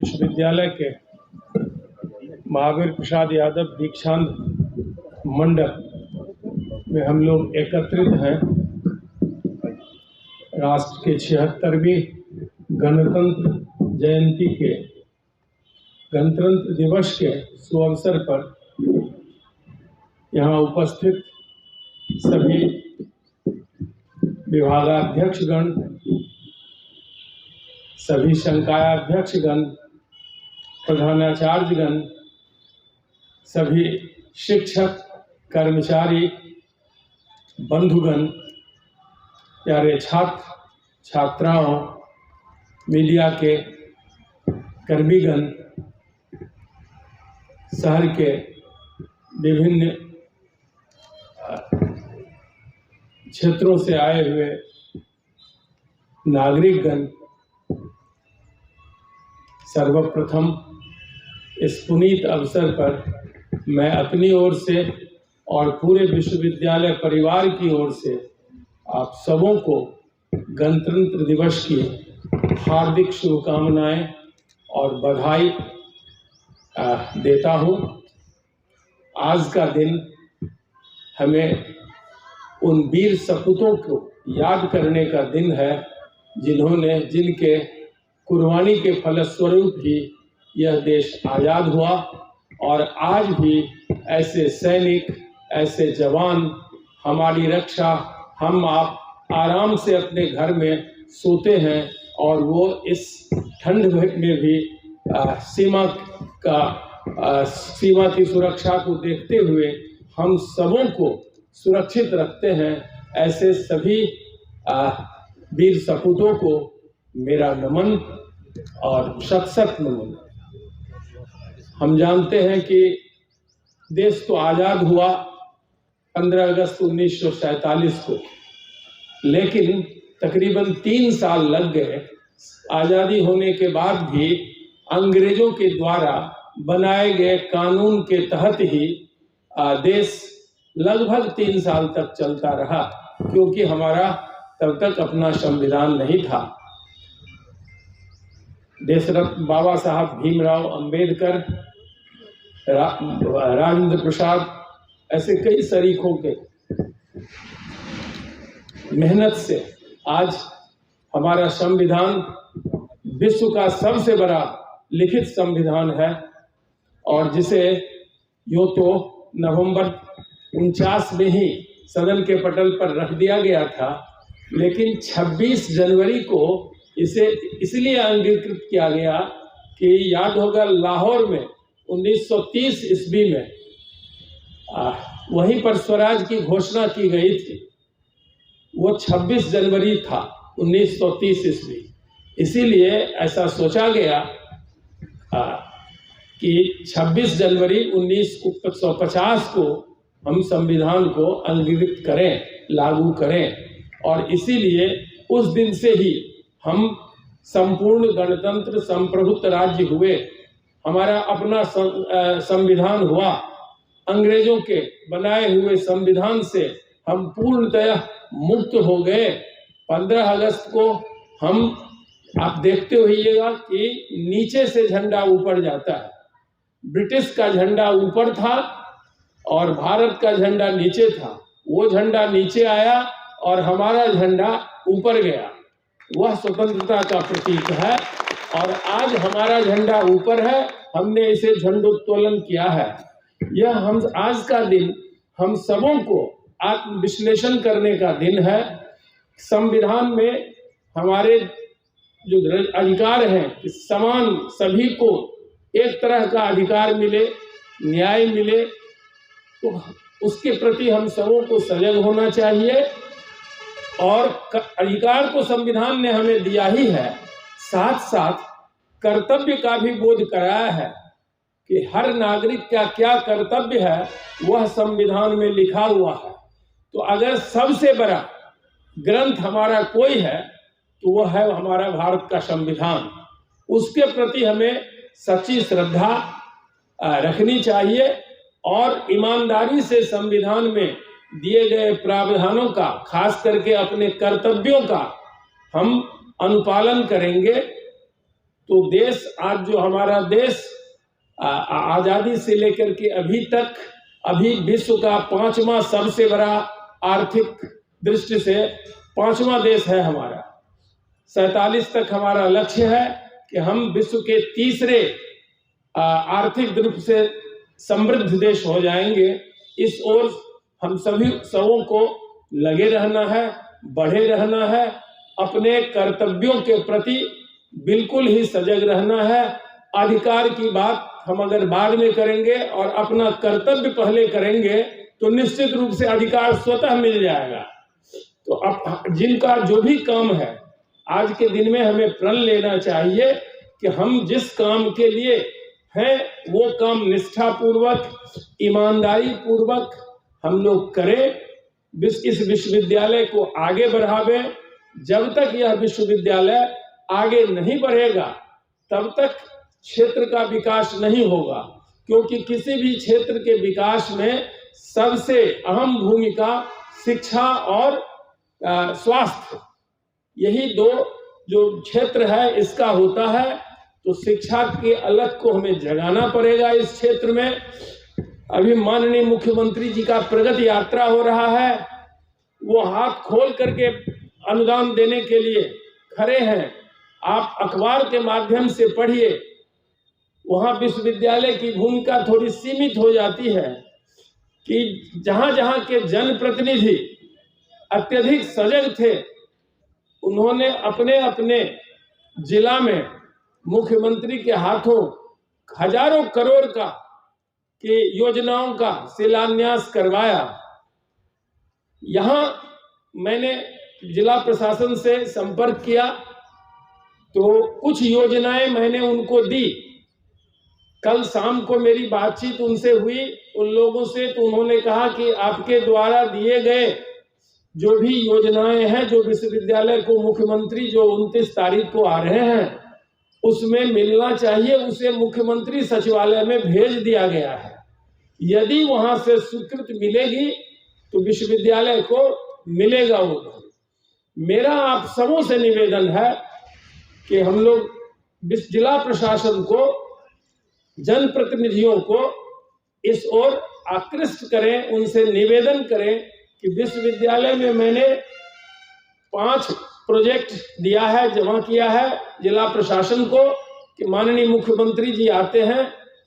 विश्वविद्यालय के महावीर प्रसाद यादव दीक्षांत मंडप में हम लोग एकत्रित हैं। राष्ट्र के 76वीं गणतंत्र जयंती के गणतंत्र दिवस के सुअवसर पर यहाँ उपस्थित सभी विभागाध्यक्षगण, सभी संकायाध्यक्षगण, प्रधानाचार्यगण, सभी शिक्षक, कर्मचारी, बंधुगण, प्यारे छात्र छात्राओं, मीडिया के कर्मीगण, शहर के विभिन्न क्षेत्रों से आए हुए नागरिकगण, सर्वप्रथम इस पुनीत अवसर पर मैं अपनी ओर से और पूरे विश्वविद्यालय परिवार की ओर से आप सबों को गणतंत्र दिवस की हार्दिक शुभकामनाएं और बधाई देता हूं। आज का दिन हमें उन वीर सपूतों को याद करने का दिन है जिनके कुर्बानी के फलस्वरूप ही यह देश आज़ाद हुआ। और आज भी ऐसे सैनिक, ऐसे जवान हमारी रक्षा, हम आप आराम से अपने घर में सोते हैं और वो इस ठंड में भी सीमा की सुरक्षा को देखते हुए हम सबों को सुरक्षित रखते हैं। ऐसे सभी वीर सपूतों को मेरा नमन और शत नमन। हम जानते हैं कि देश तो आज़ाद हुआ 15 अगस्त 1947 को, लेकिन तकरीबन 3 साल लग गए। आज़ादी होने के बाद भी अंग्रेजों के द्वारा बनाए गए कानून के तहत ही देश लगभग 3 साल तक चलता रहा, क्योंकि हमारा तब तक अपना संविधान नहीं था। देशरत्न बाबा साहब भीमराव अंबेडकर, राजेंद्र प्रसाद, ऐसे कई शरीकों के मेहनत से आज हमारा संविधान विश्व का सबसे बड़ा लिखित संविधान है, और जिसे यूँ तो नवंबर 49 में ही सदन के पटल पर रख दिया गया था, लेकिन 26 जनवरी को इसे इसलिए अंगीकृत किया गया कि याद होगा लाहौर में 1930 ईस्वी में वहीं पर स्वराज की घोषणा की गई थी। वो 26 जनवरी था 1930 ईस्वी। इसीलिए ऐसा सोचा गया कि 26 जनवरी 1950 को हम संविधान को अंगीकृत करें, लागू करें, और इसीलिए उस दिन से ही हम संपूर्ण गणतंत्र संप्रभुत्व राज्य हुए। हमारा अपना संविधान हुआ। अंग्रेजों के बनाए हुए संविधान से हम पूर्णतः मुक्त हो गए। 15 अगस्त को हम, आप देखते होइएगा कि नीचे से झंडा ऊपर जाता है। ब्रिटिश का झंडा ऊपर था और भारत का झंडा नीचे था। वो झंडा नीचे आया और हमारा झंडा ऊपर गया। वह स्वतंत्रता का प्रतीक है, और आज हमारा झंडा ऊपर है। हमने इसे झंडोत्तोलन किया है। यह हम आज का दिन हम सबों को आत्मविश्लेषण करने का दिन है। संविधान में हमारे जो अधिकार हैं कि समान, सभी को एक तरह का अधिकार मिले, न्याय मिले, तो उसके प्रति हम सबों को सजग होना चाहिए। और अधिकार को संविधान ने हमें दिया ही है, साथ साथ कर्तव्य का भी बोध कराया है कि हर नागरिक का क्या कर्तव्य है, वह संविधान में लिखा हुआ है। तो अगर सबसे बड़ा ग्रंथ हमारा कोई है तो वह है हमारा भारत का संविधान। उसके प्रति हमें सच्ची श्रद्धा रखनी चाहिए और ईमानदारी से संविधान में दिए गए प्रावधानों का, खास करके अपने कर्तव्यों का हम अनुपालन करेंगे तो देश आज जो हमारा देश आजादी से लेकर के अभी तक अभी विश्व का 5वां सबसे बड़ा आर्थिक दृष्टि से 5वां देश है हमारा। 47 तक हमारा लक्ष्य है कि हम विश्व के तीसरे आर्थिक रूप से समृद्ध देश हो जाएंगे। इस ओर हम सभी सबों को लगे रहना है, बढ़े रहना है, अपने कर्तव्यों के प्रति बिल्कुल ही सजग रहना है। अधिकार की बात हम अगर बाद में करेंगे और अपना कर्तव्य पहले करेंगे तो निश्चित रूप से अधिकार स्वतः मिल जाएगा। तो अब जिनका जो भी काम है, आज के दिन में हमें प्रण लेना चाहिए कि हम जिस काम के लिए हैं वो काम निष्ठा पूर्वक, ईमानदारी पूर्वक हम लोग करें, इस विश्वविद्यालय को आगे बढ़ावे। जब तक यह विश्वविद्यालय आगे नहीं बढ़ेगा तब तक क्षेत्र का विकास नहीं होगा, क्योंकि किसी भी क्षेत्र के विकास में सबसे अहम भूमिका शिक्षा और स्वास्थ्य, यही दो जो क्षेत्र है इसका होता है। तो शिक्षा के अलग को हमें जगाना पड़ेगा इस क्षेत्र में। अभी माननीय मुख्यमंत्री जी का प्रगति यात्रा हो रहा है, वो हाथ खोल करके अनुदान देने के लिए खड़े हैं। आप अखबार के माध्यम से पढ़िए, वहां विश्वविद्यालय की भूमिका थोड़ी सीमित हो जाती है कि जहां जहां के जनप्रतिनिधि अत्यधिक सजग थे, उन्होंने अपने अपने जिला में मुख्यमंत्री के हाथों हजारों करोड़ का की योजनाओं का शिलान्यास करवाया। यहाँ मैंने जिला प्रशासन से संपर्क किया तो कुछ योजनाएं मैंने उनको दी। कल शाम को मेरी बातचीत उनसे हुई, उन लोगों से, तो उन्होंने कहा कि आपके द्वारा दिए गए जो भी योजनाएं हैं, जो विश्वविद्यालय को मुख्यमंत्री जो 29 तारीख को आ रहे हैं उसमें मिलना चाहिए, उसे मुख्यमंत्री सचिवालय में भेज दिया गया है। यदि वहां से स्वीकृति मिलेगी तो विश्वविद्यालय को मिलेगा वो। मेरा आप सबों से निवेदन है कि हम लोग जिला प्रशासन को, जनप्रतिनिधियों को इस ओर आकृष्ट करें, उनसे निवेदन करें कि विश्वविद्यालय में मैंने 5 प्रोजेक्ट दिया है, जमा किया है जिला प्रशासन को कि माननीय मुख्यमंत्री जी आते हैं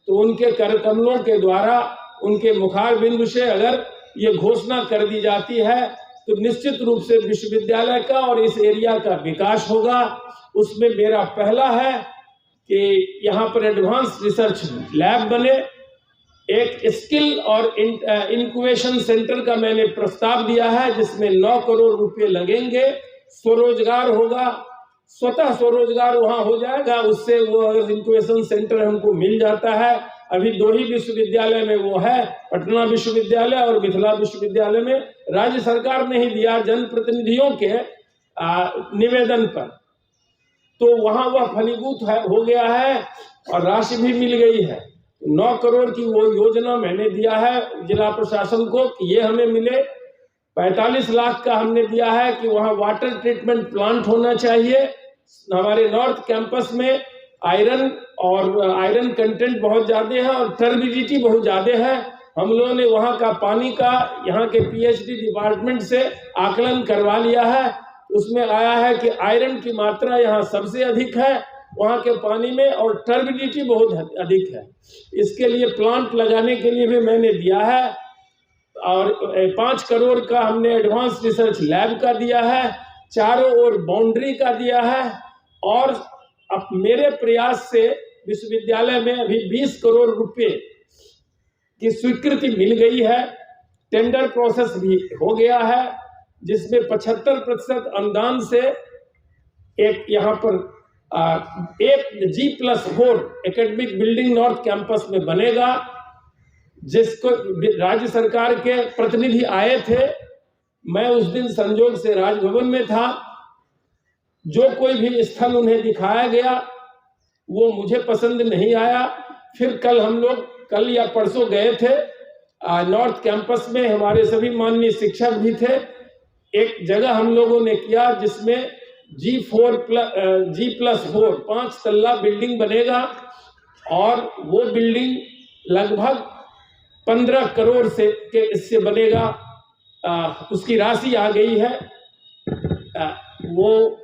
तो उनके कर कमलों के द्वारा, उनके मुखार बिंदु से अगर ये घोषणा कर दी जाती है तो निश्चित रूप से विश्वविद्यालय का और इस एरिया का विकास होगा। उसमें मेरा पहला है कि यहाँ पर एडवांस रिसर्च लैब बने, एक स्किल और इंक्यूबेशन सेंटर का मैंने प्रस्ताव दिया है जिसमें 9 करोड़ रुपए लगेंगे। स्वरोजगार होगा, स्वतः स्वरोजगार वहाँ हो जाएगा। उससे वो अगर इंक्यूबेशन सेंटर हमको मिल जाता है, अभी 2 ही विश्वविद्यालय में वो है, पटना विश्वविद्यालय और मिथिला विश्वविद्यालय में राज्य सरकार ने ही दिया जनप्रतिनिधियों के निवेदन पर, तो वहाँ वह फलीभूत हो गया है और राशि भी मिल गई है। 9 करोड़ की वो योजना मैंने दिया है जिला प्रशासन को कि ये हमें मिले। 45 लाख का हमने दिया है कि वहाँ वाटर ट्रीटमेंट प्लांट होना चाहिए। हमारे नॉर्थ कैंपस में आयरन कंटेंट बहुत ज्यादा है और टर्बिडिटी बहुत ज्यादा है। हम लोगों ने वहाँ का पानी का यहाँ के पीएचडी डिपार्टमेंट से आकलन करवा लिया है। उसमें आया है कि आयरन की मात्रा यहाँ सबसे अधिक है वहाँ के पानी में और टर्बिडिटी बहुत अधिक है। इसके लिए प्लांट लगाने के लिए भी मैंने दिया है और 5 करोड़ का हमने एडवांस रिसर्च लैब का दिया है, चारों ओर बाउंड्री का दिया है। और अब मेरे प्रयास से विश्वविद्यालय में अभी 20 करोड़ रुपए की स्वीकृति मिल गई है। टेंडर प्रोसेस भी हो गया है जिसमें 75% अनुदान से एक यहाँ पर एक G+4 academic building north campus में बनेगा, जिसको राज्य सरकार के प्रतिनिधि आए थे। मैं उस दिन संजोग से राजभवन में था। जो कोई भी स्थल उन्हें दिखाया गया वो मुझे पसंद नहीं आया। फिर कल या परसों गए थे नॉर्थ कैंपस में, हमारे सभी माननीय शिक्षक भी थे। एक जगह हम लोगों ने किया जिसमें G+4 5 तल्ला बिल्डिंग बनेगा और वो बिल्डिंग लगभग 15 करोड़ के इससे बनेगा। उसकी राशि आ गई है, वो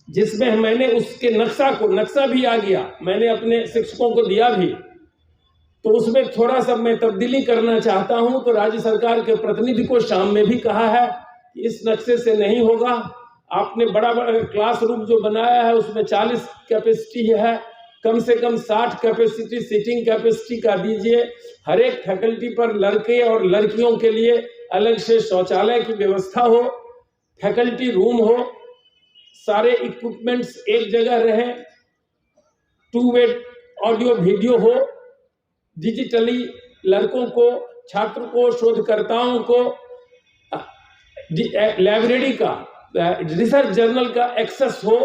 जिसमें मैंने उसके नक्शा भी आ गया, मैंने अपने शिक्षकों को दिया भी। तो उसमें थोड़ा सा मैं तब्दीली करना चाहता हूं। तो राज्य सरकार के प्रतिनिधि को शाम में भी कहा है कि इस नक्शे से नहीं होगा। आपने बड़ा क्लासरूम जो बनाया है उसमें 40 कैपेसिटी है, कम से कम 60 कैपेसिटी सीटिंग कैपेसिटी का दीजिए। हर एक फैकल्टी पर लड़के और लड़कियों के लिए अलग से शौचालय की व्यवस्था हो, फैकल्टी रूम हो, सारे इक्विपमेंट्स एक जगह रहें, 2 वे ऑडियो वीडियो हो, डिजिटली लड़कों को, छात्र को, शोधकर्ताओं को लाइब्रेरी का, रिसर्च जर्नल का एक्सेस हो।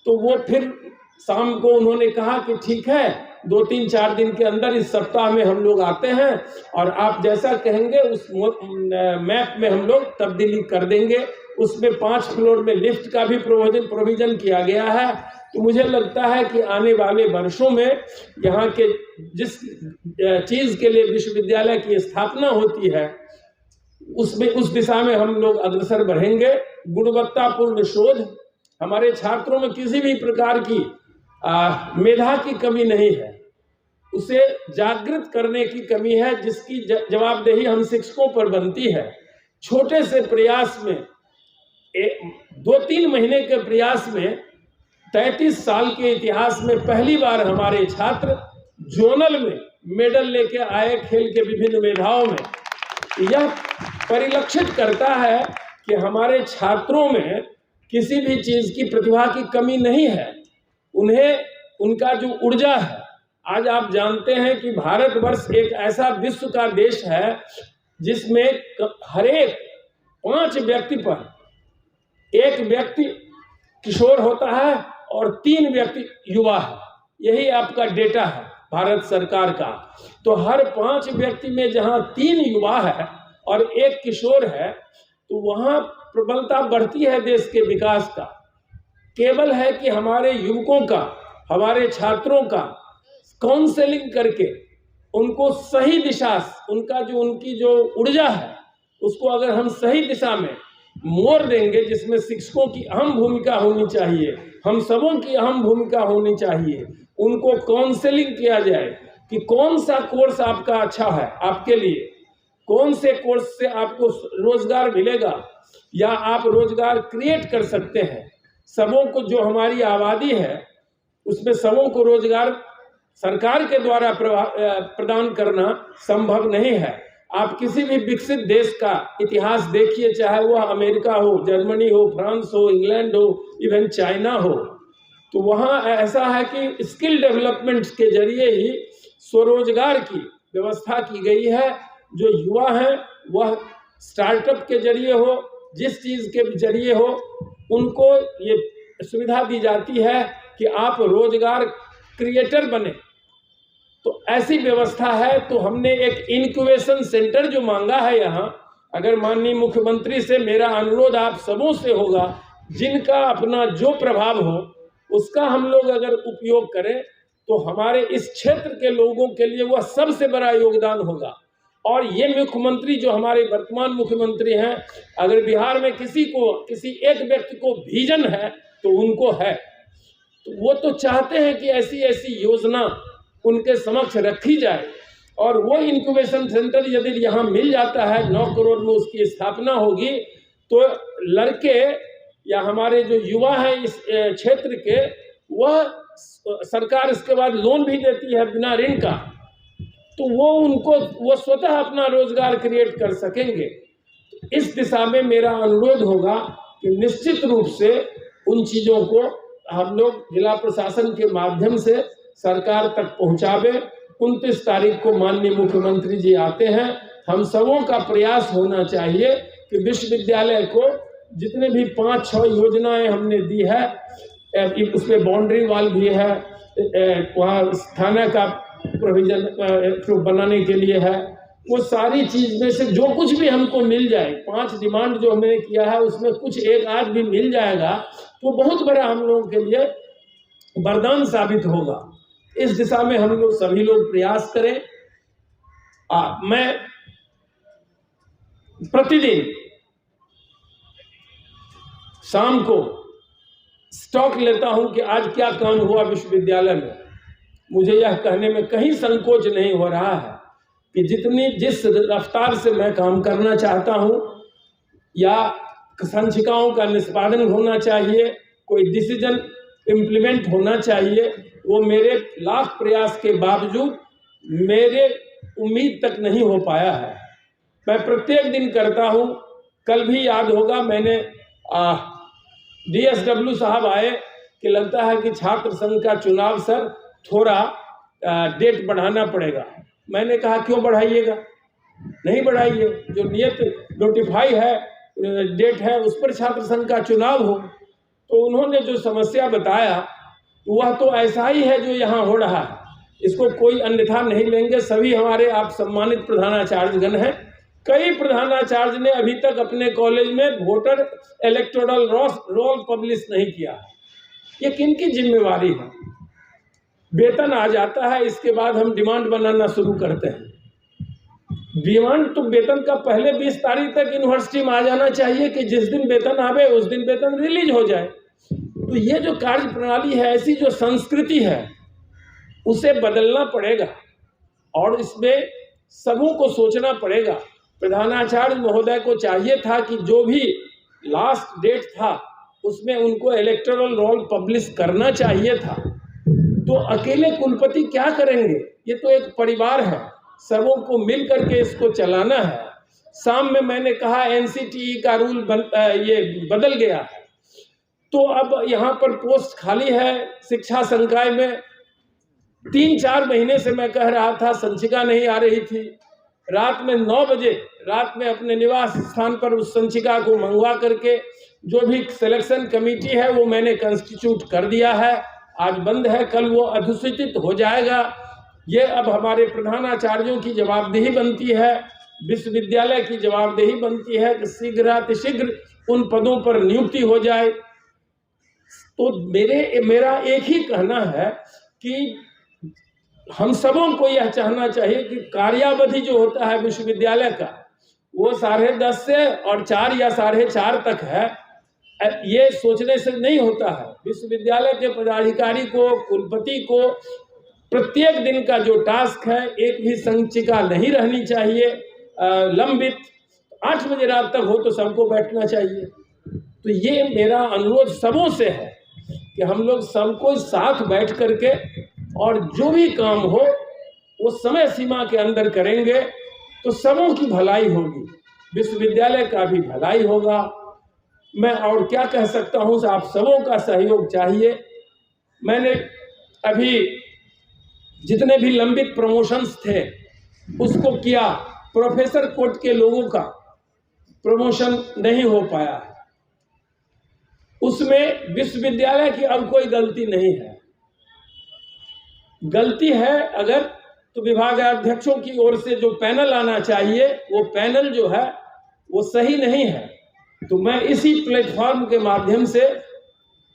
तो वो फिर शाम को उन्होंने कहा कि ठीक है, 2-3-4 दिन के अंदर इस सप्ताह में हम लोग आते हैं और आप जैसा कहेंगे उस मैप में हम लोग तब्दीली कर देंगे। उसमें 5 फ्लोर में लिफ्ट का भी प्रोविजन किया गया है। तो मुझे लगता है कि आने वाले वर्षों में यहाँ के जिस चीज के लिए विश्वविद्यालय की स्थापना होती है उसमें उस दिशा में हम लोग अग्रसर बढ़ेंगे। गुणवत्तापूर्ण शोध, हमारे छात्रों में किसी भी प्रकार की मेधा की कमी नहीं है, उसे जागृत करने की कमी है, जिसकी जवाबदेही हम शिक्षकों पर बनती है। छोटे से प्रयास में 2-3 महीने के प्रयास में 33 साल के इतिहास में पहली बार हमारे छात्र जोनल में मेडल लेके आए खेल के विभिन्न मेधाओं में। यह परिलक्षित करता है कि हमारे छात्रों में किसी भी चीज की प्रतिभा की कमी नहीं है, उन्हें उनका जो ऊर्जा है। आज आप जानते हैं कि भारतवर्ष एक ऐसा विश्व का देश है जिसमें हर एक 5 व्यक्ति पर 1 व्यक्ति किशोर होता है और 3 व्यक्ति युवा है। यही आपका डेटा है भारत सरकार का। तो हर 5 व्यक्ति में जहां 3 युवा है और 1 किशोर है, तो वहां प्रबलता बढ़ती है देश के विकास का। केवल है कि हमारे युवकों का, हमारे छात्रों का काउंसलिंग करके उनको सही दिशा, उनकी जो ऊर्जा है उसको अगर हम सही दिशा में मोड़ देंगे, जिसमें शिक्षकों की अहम भूमिका होनी चाहिए, हम सबों की अहम भूमिका होनी चाहिए। उनको काउंसलिंग किया जाए कि कौन सा कोर्स आपका अच्छा है आपके लिए, कौन से कोर्स से आपको रोजगार मिलेगा या आप रोजगार क्रिएट कर सकते हैं। सबों को, जो हमारी आबादी है उसमें सबों को रोजगार सरकार के द्वारा प्रदान करना संभव नहीं है। आप किसी भी विकसित देश का इतिहास देखिए, चाहे वह अमेरिका हो, जर्मनी हो, फ्रांस हो, इंग्लैंड हो, इवन चाइना हो, तो वहाँ ऐसा है कि स्किल डेवलपमेंट के जरिए ही स्वरोजगार की व्यवस्था की गई है। जो युवा हैं वह स्टार्टअप के जरिए हो, जिस चीज़ के जरिए हो, उनको ये सुविधा दी जाती है कि आप रोजगार क्रिएटर बने। तो ऐसी व्यवस्था है। तो हमने एक इनक्यूबेशन सेंटर जो मांगा है यहाँ, अगर माननीय मुख्यमंत्री से मेरा अनुरोध आप सबों से होगा, जिनका अपना जो प्रभाव हो उसका हम लोग अगर उपयोग करें तो हमारे इस क्षेत्र के लोगों के लिए वह सबसे बड़ा योगदान होगा। और ये मुख्यमंत्री जो हमारे वर्तमान मुख्यमंत्री हैं, अगर बिहार में किसी एक व्यक्ति को विजन है तो उनको है। तो वो तो चाहते हैं कि ऐसी ऐसी योजना उनके समक्ष रखी जाए। और वो इंक्यूबेशन सेंटर यदि यहाँ मिल जाता है, 9 करोड़ में उसकी स्थापना होगी, तो लड़के या हमारे जो युवा हैं इस क्षेत्र के, वह सरकार इसके बाद लोन भी देती है बिना ऋण का, तो वो स्वतः अपना रोजगार क्रिएट कर सकेंगे। इस दिशा में मेरा अनुरोध होगा कि निश्चित रूप से उन चीज़ों को हम लोग जिला प्रशासन के माध्यम से सरकार तक पहुंचावे। 29 तारीख को माननीय मुख्यमंत्री जी आते हैं। हम सबों का प्रयास होना चाहिए कि विश्वविद्यालय को जितने भी 5-6 योजनाएं हमने दी है, उसमें बाउंड्री वॉल भी है, वहाँ थाना का प्रोविजन बनाने के लिए है, वो सारी चीज में से जो कुछ भी हमको मिल जाए, 5 डिमांड जो हमने किया है उसमें कुछ एक आध भी मिल जाएगा तो बहुत बड़ा हम लोगों के लिए वरदान साबित होगा। इस दिशा में हम लोग सभी लोग प्रयास करें। मैं प्रतिदिन शाम को स्टॉक लेता हूं कि आज क्या काम हुआ विश्वविद्यालय में। मुझे यह कहने में कहीं संकोच नहीं हो रहा है कि जिस रफ्तार से मैं काम करना चाहता हूं या संचिकाओं का निष्पादन होना चाहिए, कोई डिसीजन इम्प्लीमेंट होना चाहिए, वो मेरे लाख प्रयास के बावजूद मेरे उम्मीद तक नहीं हो पाया है। मैं प्रत्येक दिन करता हूं। कल भी याद होगा, मैंने DSW साहब आए कि लगता है कि छात्र संघ का चुनाव सर थोड़ा डेट बढ़ाना पड़ेगा। मैंने कहा क्यों बढ़ाइएगा, नहीं बढ़ाइए, जो नियत नोटिफाई है डेट है उस पर छात्र संघ का चुनाव हो। तो उन्होंने जो समस्या बताया वह तो ऐसा ही है जो यहाँ हो रहा है, इसको कोई अन्यथा नहीं लेंगे। सभी हमारे आप सम्मानित प्रधानाचार्यगण हैं। कई प्रधानाचार्य ने अभी तक अपने कॉलेज में वोटर इलेक्टोरल रोल पब्लिश नहीं किया। ये किनकी जिम्मेवारी है? वेतन आ जाता है, इसके बाद हम डिमांड बनाना शुरू करते हैं। डिमांड तो वेतन का पहले 20 तारीख तक यूनिवर्सिटी में आ जाना चाहिए कि जिस दिन वेतन आवे उस दिन वेतन रिलीज हो जाए। तो ये जो कार्य प्रणाली है, ऐसी जो संस्कृति है, उसे बदलना पड़ेगा और इसमें सबों को सोचना पड़ेगा। प्रधानाचार्य महोदय को चाहिए था कि जो भी लास्ट डेट था उसमें उनको इलेक्टोरल रोल पब्लिश करना चाहिए था। तो अकेले कुलपति क्या करेंगे? ये तो एक परिवार है, सबों को मिल करके इसको चलाना है। शाम में मैंने कहा NCTE का रूल ये बदल गया है, तो अब यहाँ पर पोस्ट खाली है शिक्षा संकाय में। 3-4 महीने से मैं कह रहा था, संचिका नहीं आ रही थी। रात में 9 बजे रात में अपने निवास स्थान पर उस संचिका को मंगवा करके जो भी सिलेक्शन कमेटी है वो मैंने कंस्टिट्यूट कर दिया है। आज बंद है, कल वो अधिसूचित हो जाएगा। ये अब हमारे प्रधानाचार्यों की जवाबदेही बनती है, विश्वविद्यालय की जवाबदेही बनती है कि शीघ्र उन पदों पर नियुक्ति हो जाए। तो मेरा एक ही कहना है कि हम सबों को यह चाहना चाहिए कि कार्यावधि जो होता है विश्वविद्यालय का वो 10:30 से और 4 या 4:30 तक है। ये सोचने से नहीं होता है। विश्वविद्यालय के पदाधिकारी को, कुलपति को प्रत्येक दिन का जो टास्क है, एक भी संचिका नहीं रहनी चाहिए लंबित। 8 बजे रात तक हो तो सबको बैठना चाहिए। तो ये मेरा अनुरोध सबों से है कि हम लोग सबको साथ बैठ करके और जो भी काम हो वो समय सीमा के अंदर करेंगे तो सबों की भलाई होगी, विश्वविद्यालय का भी भलाई होगा। मैं और क्या कह सकता हूँ, आप सबों का सहयोग चाहिए। मैंने अभी जितने भी लंबित प्रमोशंस थे उसको किया, प्रोफेसर कोट के लोगों का प्रमोशन नहीं हो पाया है। उसमें विश्वविद्यालय की अब कोई गलती नहीं है। गलती है अगर तो विभागाध्यक्षों की ओर से जो पैनल आना चाहिए वो पैनल जो है वो सही नहीं है। तो मैं इसी प्लेटफॉर्म के माध्यम से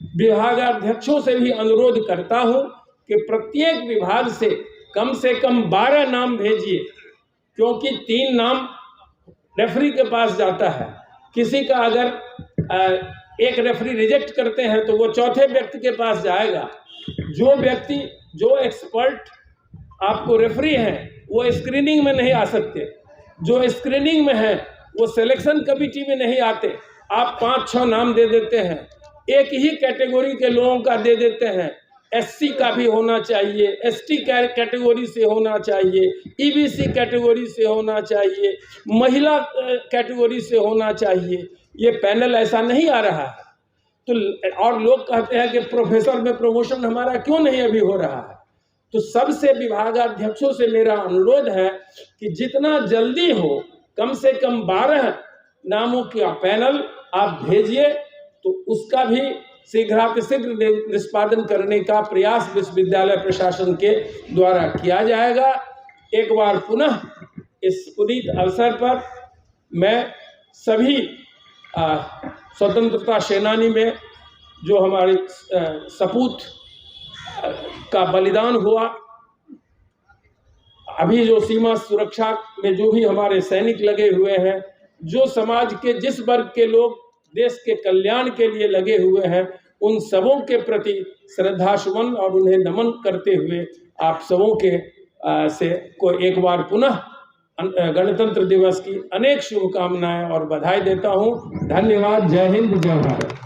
विभागाध्यक्षों से भी अनुरोध करता हूं कि प्रत्येक विभाग से कम 12 नाम भेजिए, क्योंकि 3 नाम रेफरी के पास जाता है। किसी का अगर एक रेफरी रिजेक्ट करते हैं तो वो चौथे व्यक्ति के पास जाएगा। जो व्यक्ति, जो एक्सपर्ट आपको रेफरी हैं वो स्क्रीनिंग में नहीं आ सकते, जो स्क्रीनिंग में है वो सिलेक्शन कमेटी में नहीं आते। आप 5-6 नाम दे देते हैं, एक ही कैटेगरी के लोगों का दे देते हैं। SC का भी होना चाहिए, ST कैटेगरी से होना चाहिए, EBC कैटेगरी से होना चाहिए, महिला कैटेगरी से होना चाहिए। ये पैनल ऐसा नहीं आ रहा है। तो और लोग कहते हैं कि प्रोफेसर में प्रमोशन हमारा क्यों नहीं अभी हो रहा है। तो सबसे विभागाध्यक्षों से मेरा अनुरोध है कि जितना जल्दी हो कम से कम 12 नामों का पैनल आप भेजिए, तो उसका भी शीघ्र निष्पादन करने का प्रयास विश्वविद्यालय प्रशासन के द्वारा किया जाएगा। एक बार पुनः इस पुनीत अवसर पर मैं सभी स्वतंत्रता सेनानी में जो हमारे सपूत का बलिदान हुआ, अभी जो सीमा सुरक्षा में जो भी हमारे सैनिक लगे हुए हैं, जो समाज के जिस वर्ग के लोग देश के कल्याण के लिए लगे हुए हैं, उन सबों के प्रति श्रद्धासुमन और उन्हें नमन करते हुए आप सबों के से को एक बार पुनः गणतंत्र दिवस की अनेक शुभकामनाएं और बधाई देता हूं। धन्यवाद। जय हिंद, जय भारत।